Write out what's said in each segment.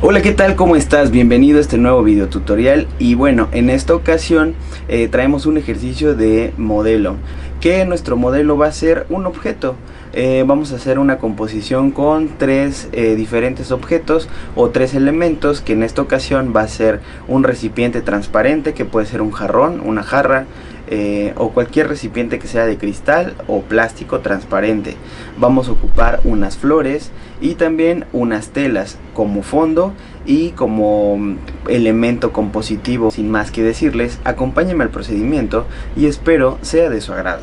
Hola, ¿qué tal? ¿Cómo estás? Bienvenido a este nuevo video tutorial. Y bueno, en esta ocasión traemos un ejercicio de modelo, que nuestro modelo va a ser un objeto. Vamos a hacer una composición con tres diferentes objetos o tres elementos, que en esta ocasión va a ser un recipiente transparente, que puede ser un jarrón, una jarra, o cualquier recipiente que sea de cristal o plástico transparente. Vamos a ocupar unas flores y también unas telas como fondo y como elemento compositivo. Sin más que decirles, acompáñenme al procedimiento y espero sea de su agrado.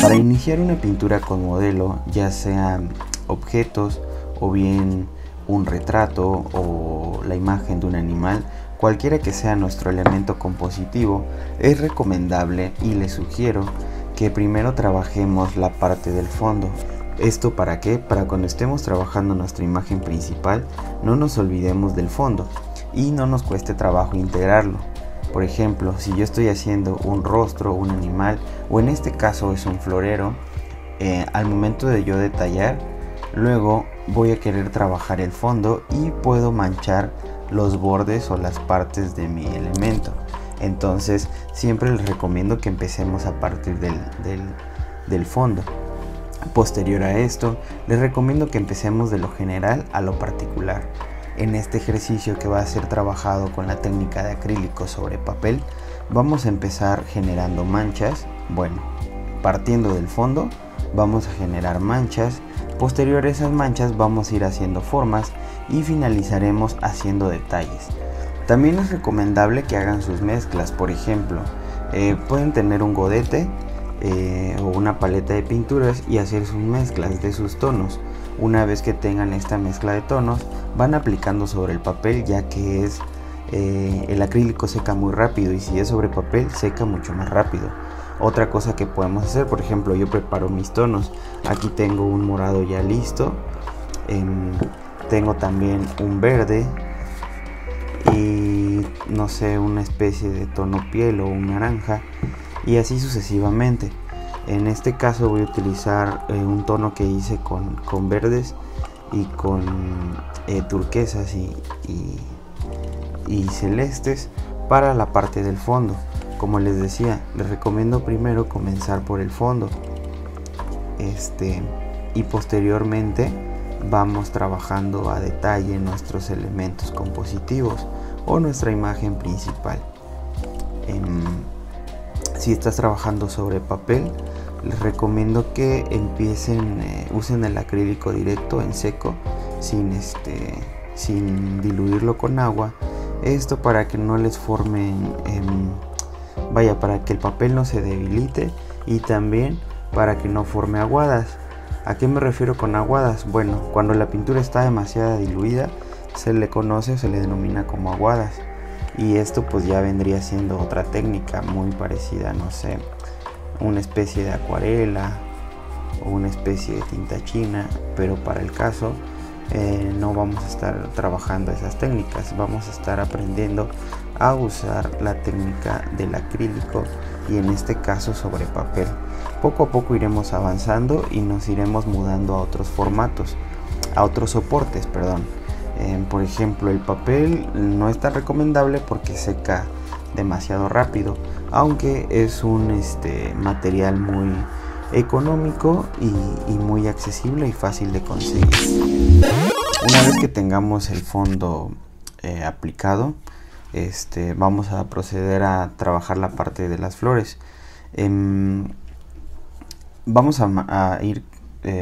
Para iniciar una pintura con modelo, ya sean objetos o bien un retrato o la imagen de un animal, cualquiera que sea nuestro elemento compositivo, es recomendable y les sugiero que primero trabajemos la parte del fondo. ¿Esto para qué? Para cuando estemos trabajando nuestra imagen principal no nos olvidemos del fondo y no nos cueste trabajo integrarlo. Por ejemplo, si yo estoy haciendo un rostro, un animal, o en este caso es un florero, al momento de yo detallar, luego voy a querer trabajar el fondo y puedo manchar los bordes o las partes de mi elemento. Entonces siempre les recomiendo que empecemos a partir del fondo. Posterior a esto, les recomiendo que empecemos de lo general a lo particular. En este ejercicio, que va a ser trabajado con la técnica de acrílico sobre papel, vamos a empezar generando manchas. Bueno, partiendo del fondo vamos a generar manchas. Posterior a esas manchas vamos a ir haciendo formas y finalizaremos haciendo detalles. También es recomendable que hagan sus mezclas. Por ejemplo, pueden tener un godete o una paleta de pinturas y hacer sus mezclas de sus tonos. Una vez que tengan esta mezcla de tonos, van aplicando sobre el papel, ya que el acrílico seca muy rápido, y si es sobre papel seca mucho más rápido. Otra cosa que podemos hacer, por ejemplo, yo preparo mis tonos. Aquí tengo un morado ya listo, tengo también un verde y no sé, una especie de tono piel o un naranja, y así sucesivamente. En este caso voy a utilizar un tono que hice con verdes y con turquesas y celestes para la parte del fondo. Como les decía, les recomiendo primero comenzar por el fondo, y posteriormente vamos trabajando a detalle nuestros elementos compositivos o nuestra imagen principal. Si estás trabajando sobre papel, les recomiendo que usen el acrílico directo en seco, sin diluirlo con agua. Esto para que no les formen, para que el papel no se debilite, y también para que no forme aguadas. ¿A qué me refiero con aguadas? Bueno, cuando la pintura está demasiado diluida, se le conoce o se le denomina como aguadas. Y esto pues ya vendría siendo otra técnica muy parecida, no sé, una especie de acuarela o una especie de tinta china, pero para el caso no vamos a estar trabajando esas técnicas. Vamos a estar aprendiendo a usar la técnica del acrílico, y en este caso sobre papel. Poco a poco iremos avanzando y nos iremos mudando a otros formatos, a otros soportes, perdón. Por ejemplo, el papel no es tan recomendable porque seca demasiado rápido, aunque es un material muy económico y muy accesible y fácil de conseguir. Una vez que tengamos el fondo aplicado, vamos a proceder a trabajar la parte de las flores. Vamos a ir,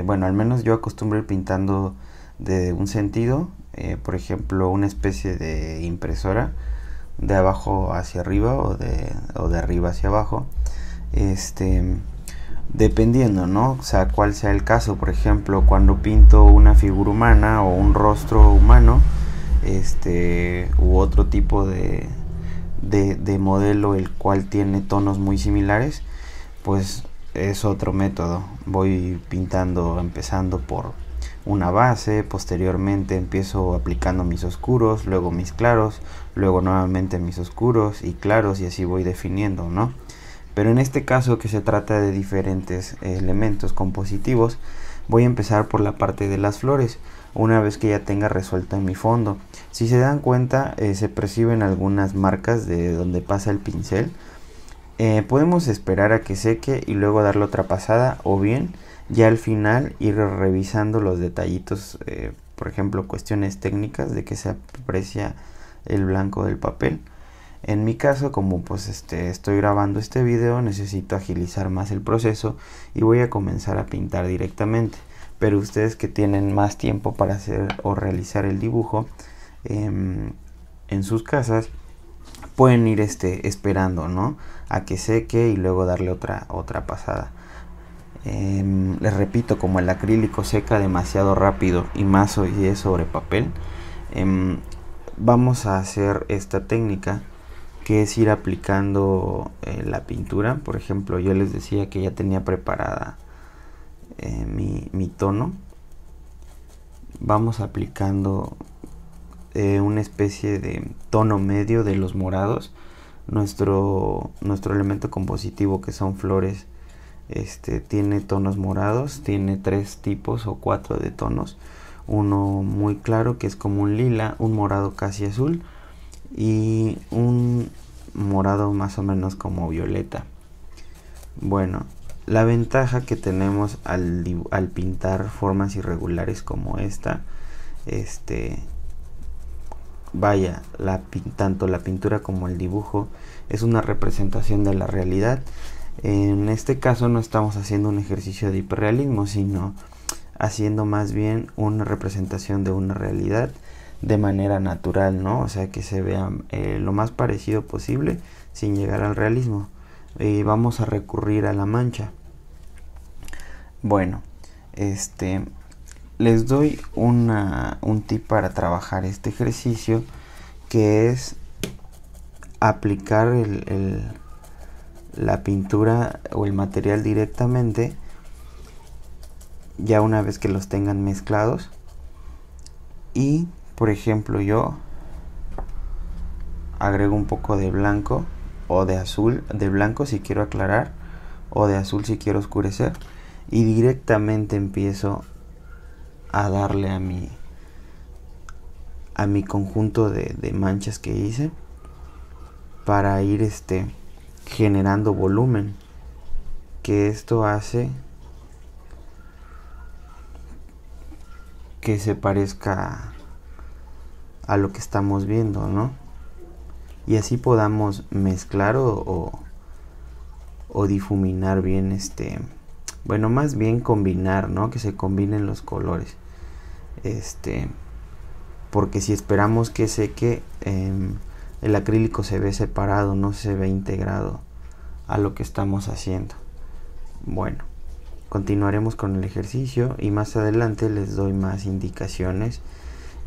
bueno, al menos yo acostumbro ir pintando de un sentido, por ejemplo, una especie de impresora, de abajo hacia arriba o de arriba hacia abajo, dependiendo, ¿no? O sea, cuál sea el caso. Por ejemplo, cuando pinto una figura humana o un rostro humano, u otro tipo de modelo, el cual tiene tonos muy similares, pues es otro método. Voy pintando, empezando por una base, posteriormente empiezo aplicando mis oscuros, luego mis claros, luego nuevamente mis oscuros y claros, y así voy definiendo, ¿no? Pero en este caso, que se trata de diferentes elementos compositivos, voy a empezar por la parte de las flores. una vez que ya tenga resuelta mi fondo. Si se dan cuenta, se perciben algunas marcas de donde pasa el pincel. Podemos esperar a que seque y luego darle otra pasada, o bien ya al final ir revisando los detallitos, por ejemplo cuestiones técnicas de que se aprecia el blanco del papel. En mi caso, como pues estoy grabando este video, necesito agilizar más el proceso y voy a comenzar a pintar directamente. Pero ustedes que tienen más tiempo para hacer o realizar el dibujo en sus casas, pueden ir esperando, ¿no?, a que seque y luego darle otra pasada. Les repito, como el acrílico seca demasiado rápido y más si es sobre papel, vamos a hacer esta técnica, que es ir aplicando la pintura. Por ejemplo, yo les decía que ya tenía preparada mi tono. Vamos aplicando una especie de tono medio de los morados. Nuestro elemento compositivo, que son flores, tiene tonos morados, tiene 3 tipos o 4 de tonos. Uno muy claro, que es como un lila, un morado casi azul y un morado más o menos como violeta. Bueno, la ventaja que tenemos al pintar formas irregulares como esta, vaya, tanto la pintura como el dibujo es una representación de la realidad. En este caso no estamos haciendo un ejercicio de hiperrealismo, sino haciendo más bien una representación de una realidad de manera natural, ¿no? O sea, que se vea lo más parecido posible sin llegar al realismo. Vamos a recurrir a la mancha. Bueno, les doy un tip para trabajar este ejercicio, que es aplicar la pintura o el material directamente ya una vez que los tengan mezclados. Y por ejemplo, yo agrego un poco de blanco o de azul, de blanco si quiero aclarar, o de azul si quiero oscurecer, y directamente empiezo a darle a mi conjunto de manchas que hice, para ir generando volumen, que esto hace que se parezca a lo que estamos viendo, ¿no? Y así podamos mezclar o difuminar bien, bueno, más bien combinar, ¿no? Que se combinen los colores. Porque si esperamos que seque, el acrílico se ve separado, no se ve integrado a lo que estamos haciendo. Bueno, continuaremos con el ejercicio y más adelante les doy más indicaciones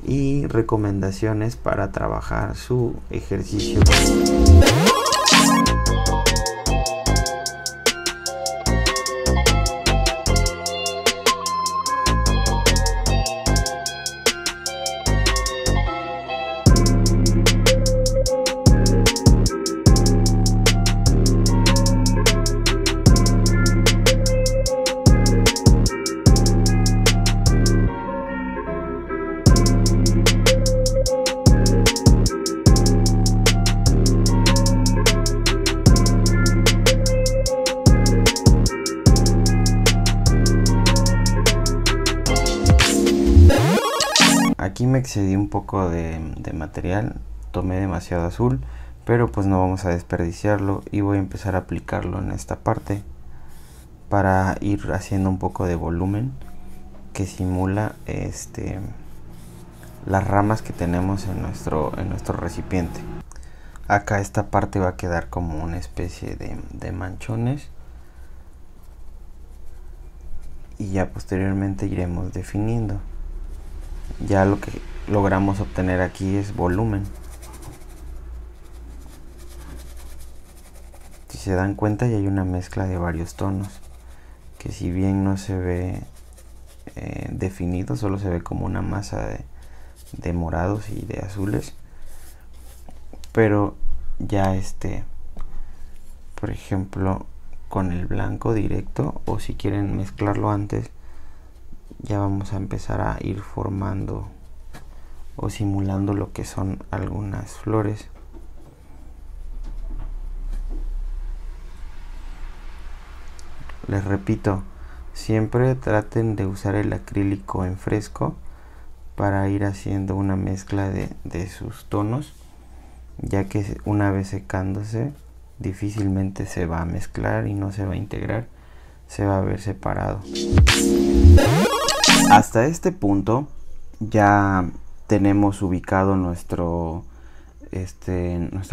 y recomendaciones para trabajar su ejercicio. Aquí me excedí un poco de material, tomé demasiado azul, pero pues no vamos a desperdiciarlo y voy a empezar a aplicarlo en esta parte para ir haciendo un poco de volumen que simula las ramas que tenemos en nuestro recipiente. Acá esta parte va a quedar como una especie de manchones y ya posteriormente iremos definiendo. Ya lo que logramos obtener aquí es volumen. Si se dan cuenta, ya hay una mezcla de varios tonos, que si bien no se ve definido, solo se ve como una masa de morados y de azules, pero ya por ejemplo, con el blanco directo, o si quieren mezclarlo antes, ya vamos a empezar a ir formando o simulando lo que son algunas flores. Les repito, siempre traten de usar el acrílico en fresco para ir haciendo una mezcla de sus tonos, ya que una vez secándose difícilmente se va a mezclar y no se va a integrar, se va a ver separado. Hasta este punto ya tenemos ubicado nuestra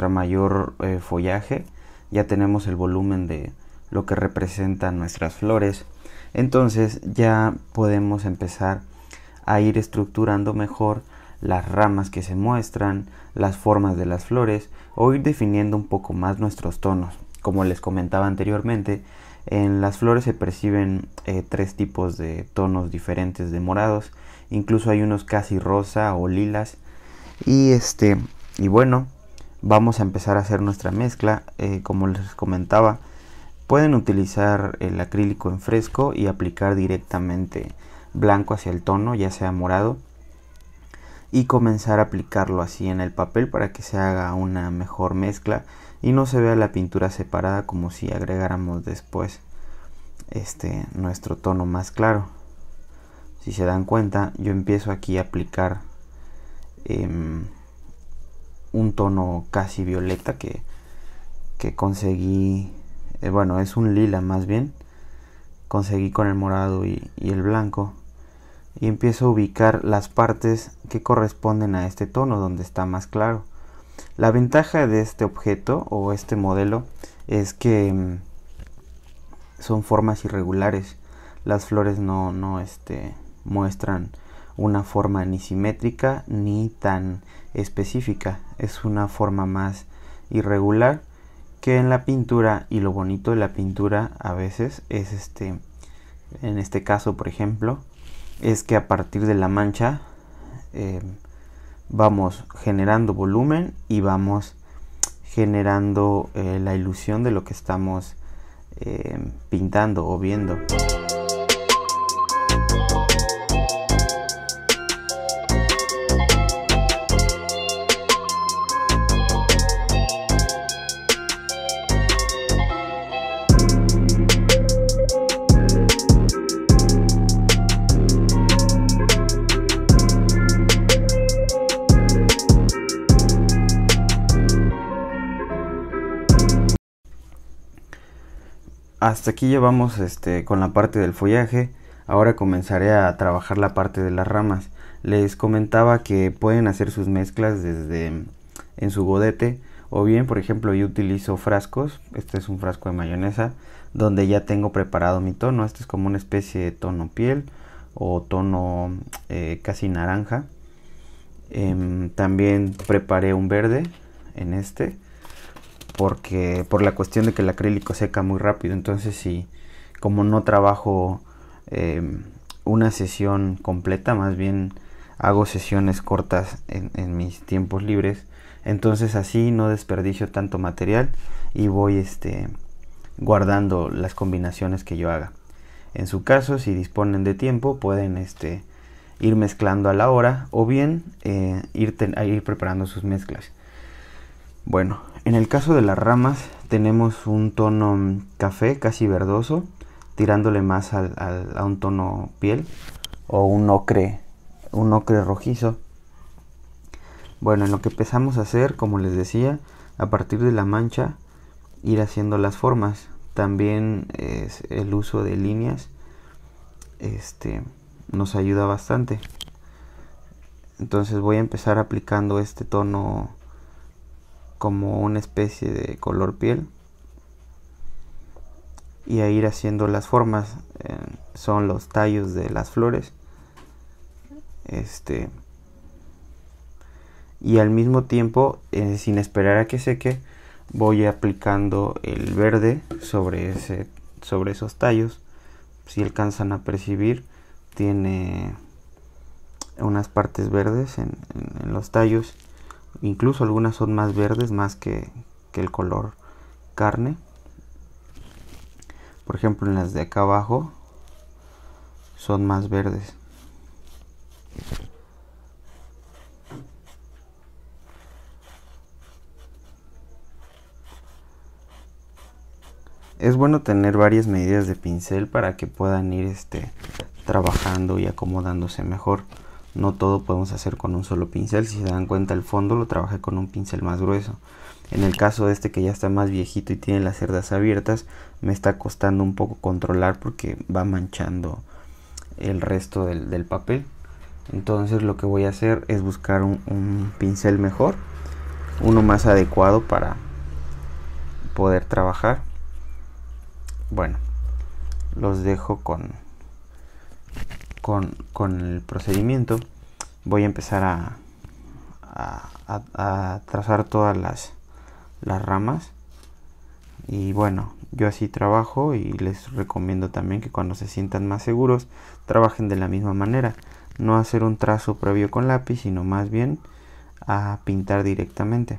mayor follaje, ya tenemos el volumen de lo que representan nuestras flores. Entonces ya podemos empezar a ir estructurando mejor las ramas que se muestran, las formas de las flores, o ir definiendo un poco más nuestros tonos. Como les comentaba anteriormente, en las flores se perciben 3 tipos de tonos diferentes de morados, incluso hay unos casi rosa o lilas. Y bueno, vamos a empezar a hacer nuestra mezcla. Como les comentaba, pueden utilizar el acrílico en fresco y aplicar directamente blanco hacia el tono, ya sea morado, y comenzar a aplicarlo así en el papel para que se haga una mejor mezcla y no se vea la pintura separada, como si agregáramos después nuestro tono más claro. Si se dan cuenta, yo empiezo aquí a aplicar un tono casi violeta que conseguí, bueno, es un lila más bien, conseguí con el morado y el blanco, y empiezo a ubicar las partes que corresponden a este tono donde está más claro. La ventaja de este objeto o este modelo es que son formas irregulares. Las flores no muestran una forma ni simétrica ni tan específica, es una forma más irregular que en la pintura. Y lo bonito de la pintura a veces es en este caso por ejemplo, es que a partir de la mancha vamos generando volumen y vamos generando la ilusión de lo que estamos pintando o viendo. Hasta aquí llevamos con la parte del follaje. Ahora comenzaré a trabajar la parte de las ramas. Les comentaba que pueden hacer sus mezclas desde en su godete, o bien por ejemplo yo utilizo frascos. Este es un frasco de mayonesa donde ya tengo preparado mi tono. Este es como una especie de tono piel o tono casi naranja. También preparé un verde en porque por la cuestión de que el acrílico seca muy rápido. Entonces si como no trabajo una sesión completa, más bien hago sesiones cortas en mis tiempos libres, entonces así no desperdicio tanto material y voy guardando las combinaciones que yo haga. En su caso, si disponen de tiempo, pueden ir mezclando a la hora, o bien ir preparando sus mezclas. Bueno, en el caso de las ramas tenemos un tono café casi verdoso, tirándole más a un tono piel o un ocre rojizo. Bueno, en lo que empezamos a hacer, como les decía, a partir de la mancha ir haciendo las formas. También el uso de líneas nos ayuda bastante. Entonces voy a empezar aplicando este tono como una especie de color piel y a ir haciendo las formas. Son los tallos de las flores, y al mismo tiempo, sin esperar a que seque, voy aplicando el verde sobre esos tallos. Si alcanzan a percibir, tiene unas partes verdes en los tallos. Incluso algunas son más verdes más que el color carne. Por ejemplo, en las de acá abajo son más verdes. Es bueno tener varias medidas de pincel para que puedan ir trabajando y acomodándose mejor. No todo podemos hacer con un solo pincel. Si se dan cuenta, el fondo lo trabajé con un pincel más grueso. En el caso de este que ya está más viejito y tiene las cerdas abiertas, me está costando un poco controlar porque va manchando el resto del papel. Entonces lo que voy a hacer es buscar un pincel mejor, uno más adecuado para poder trabajar. Bueno, los dejo con el procedimiento. Voy a empezar a trazar todas las ramas. Y bueno, yo así trabajo y les recomiendo también que cuando se sientan más seguros trabajen de la misma manera. No hacer un trazo previo con lápiz, sino más bien a pintar directamente.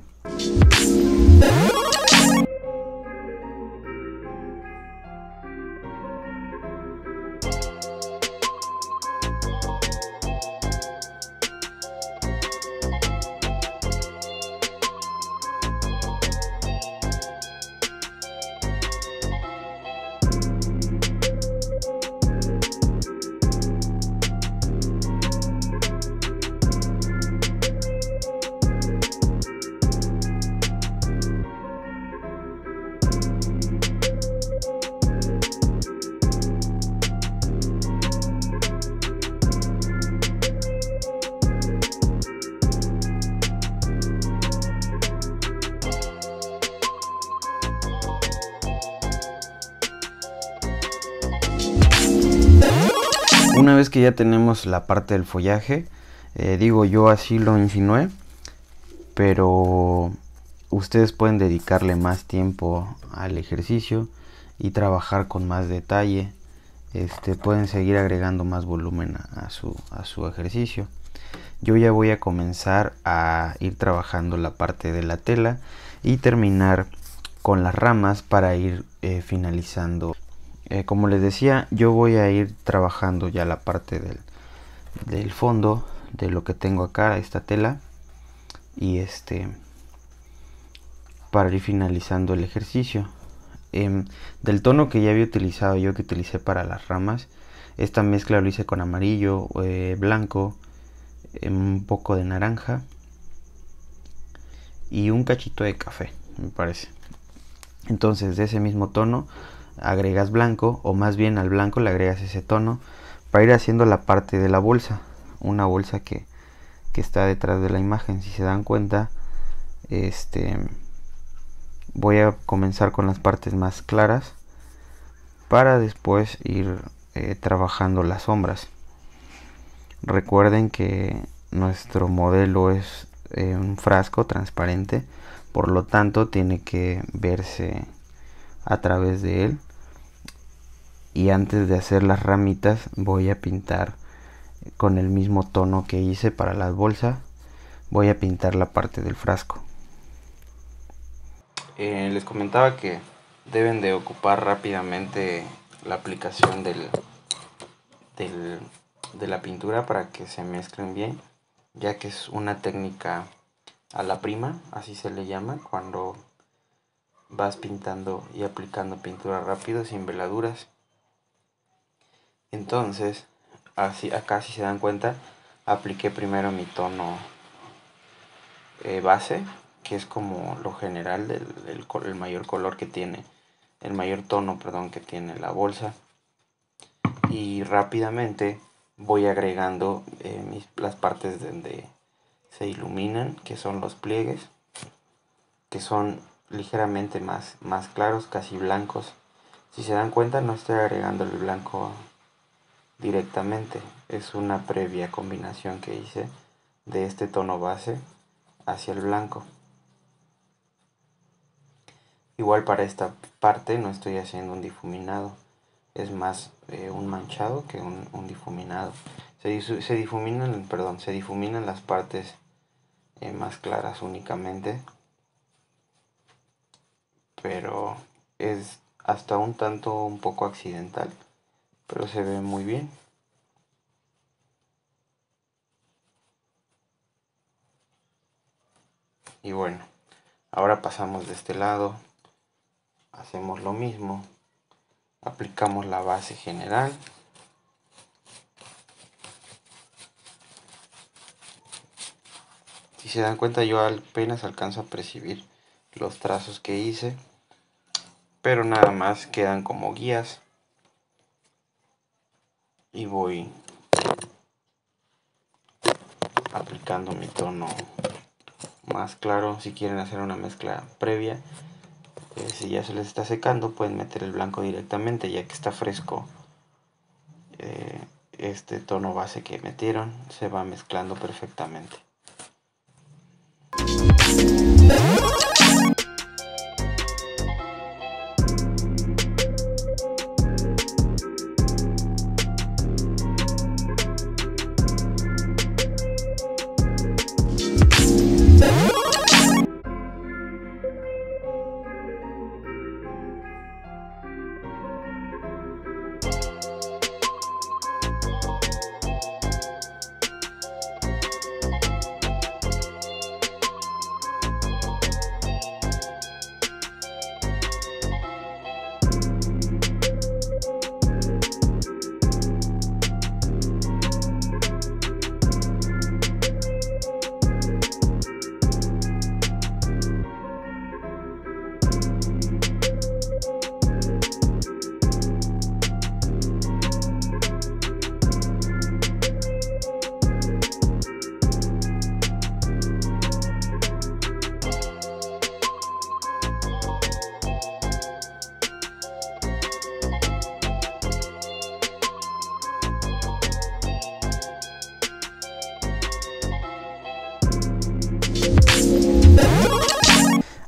Una vez que ya tenemos la parte del follaje, digo, yo así lo insinué, pero ustedes pueden dedicarle más tiempo al ejercicio y trabajar con más detalle. Pueden seguir agregando más volumen a su ejercicio. Yo ya voy a comenzar a ir trabajando la parte de la tela y terminar con las ramas para ir finalizando. Como les decía, yo voy a ir trabajando ya la parte del fondo de lo que tengo acá, esta tela, y para ir finalizando el ejercicio. Del tono que ya había utilizado yo, que utilicé para las ramas, esta mezcla lo hice con amarillo, blanco, un poco de naranja y un cachito de café, me parece. Entonces de ese mismo tono agregas blanco, o más bien al blanco le agregas ese tono para ir haciendo la parte de la bolsa, una bolsa que está detrás de la imagen. Si se dan cuenta, voy a comenzar con las partes más claras para después ir trabajando las sombras. Recuerden que nuestro modelo es un frasco transparente, por lo tanto tiene que verse a través de él. Y antes de hacer las ramitas voy a pintar con el mismo tono que hice para las bolsas. Voy a pintar la parte del frasco. Les comentaba que deben de ocupar rápidamente la aplicación de la pintura para que se mezclen bien, ya que es una técnica a la prima, así se le llama, cuando vas pintando y aplicando pintura rápido sin veladuras. Entonces, así, acá si se dan cuenta, apliqué primero mi tono base, que es como lo general el mayor color que tiene, el mayor tono, perdón, que tiene la bolsa. Y rápidamente voy agregando las partes donde se iluminan, que son los pliegues, que son ligeramente más claros, casi blancos. Si se dan cuenta, no estoy agregando el blanco directamente, es una previa combinación que hice de este tono base hacia el blanco. Igual para esta parte no estoy haciendo un difuminado, es más un manchado que un difuminado. Se difuminan las partes más claras únicamente, pero es hasta un tanto un poco accidental, pero se ve muy bien. Y bueno, ahora pasamos de este lado, hacemos lo mismo, aplicamos la base general. Si se dan cuenta, yo apenas alcanzo a percibir los trazos que hice, pero nada más quedan como guías. Y voy aplicando mi tono más claro. Si quieren hacer una mezcla previa, si ya se les está secando, pueden meter el blanco directamente, ya que está fresco. Este tono base que metieron se va mezclando perfectamente.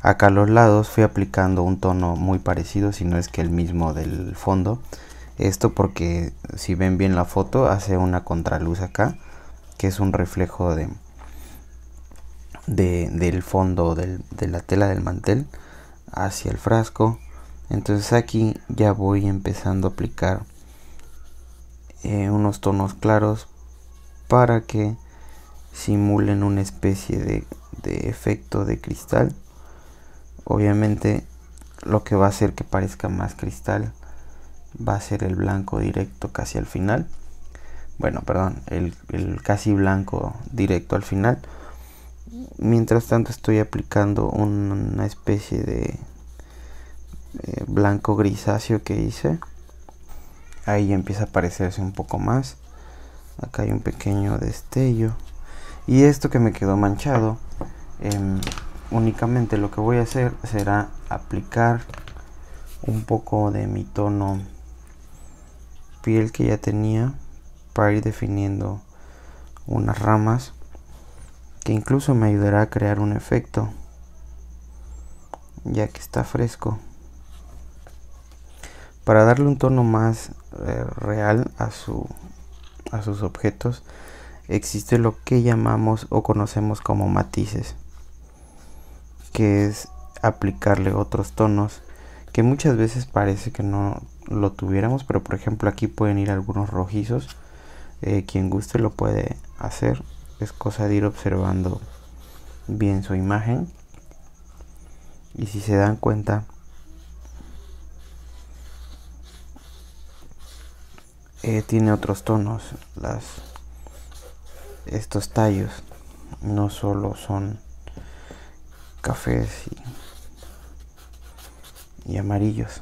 Acá a los lados fui aplicando un tono muy parecido, si no es que el mismo del fondo. Esto porque si ven bien la foto, hace una contraluz acá, que es un reflejo del fondo de la tela del mantel hacia el frasco. Entonces aquí ya voy empezando a aplicar unos tonos claros para que simulen una especie de efecto de cristal. Obviamente lo que va a hacer que parezca más cristal va a ser el blanco directo casi al final. Bueno, perdón, el casi blanco directo al final. Mientras tanto estoy aplicando una especie de blanco grisáceo que hice. Ahí empieza a parecerse un poco más. Acá hay un pequeño destello. Y esto que me quedó manchado, únicamente lo que voy a hacer será aplicar un poco de mi tono piel que ya tenía para ir definiendo unas ramas, que incluso me ayudará a crear un efecto ya que está fresco, para darle un tono más real a sus objetos. Existe lo que llamamos o conocemos como matices, que es aplicarle otros tonos que muchas veces parece que no lo tuviéramos, pero por ejemplo aquí pueden ir algunos rojizos. Quien guste lo puede hacer, es cosa de ir observando bien su imagen. Y si se dan cuenta, tiene otros tonos. Estos tallos no solo son cafés y amarillos.